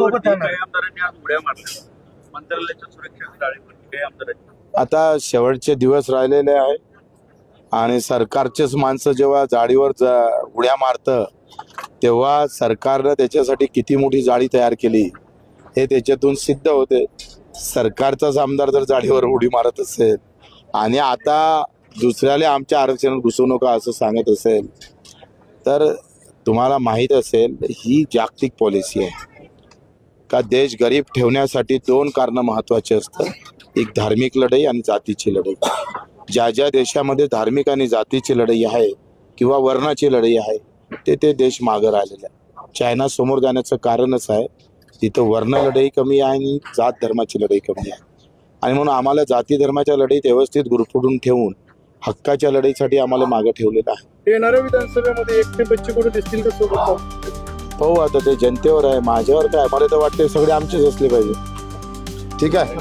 काही आमदारांनी आज उड्या मारल्या मंत्रालयाच्या सुरक्षेचे जाळे पण काही आमदारांनी. आता शेवटचे दिवस राहिलेले आहे आणि सरकारचेच माणसं जेव्हा जाळीवर उड्या मारतं तेव्हा सरकारनं त्याच्यासाठी किती मोठी जाळी तयार केली हे त्याच्यातून सिद्ध होते. सरकारचाच आमदार जर जाळीवर उडी मारत असेल आणि आता दुसऱ्याला आमच्या आरक्षणात घुसू नका असं सांगत असेल तर तुम्हाला माहीत असेल ही जागतिक पॉलिसी आहे का देश गरीब ठेवण्यासाठी दोन कारणं महत्त्वाची असतात. एक धार्मिक लढाई आणि जातीची लढाई. ज्या ज्या देशामध्ये धार्मिक आणि जातीची लढाई आहे किंवा वर्णाची लढाई आहे ते देश मागं राहिलेले आहे. चायना समोर जाण्याचं कारणच आहे तिथं वर्ण लढाई कमी आहे आणि जात धर्माची लढाई कमी आहे. आणि म्हणून आम्हाला जाती धर्माच्या लढाईत व्यवस्थित गुरफटून ठेवून हक्काच्या लढाईसाठी आम्हाला मागं ठेवलेलं आहे. येणाऱ्या विधानसभेमध्ये एकटे बच्चे कडू दिसतील का सोबत? पाहू आता ते जनतेवर आहे, माझ्यावर काय. मला तर वाटते सगळे आमचेच असले पाहिजे. ठीक आहे.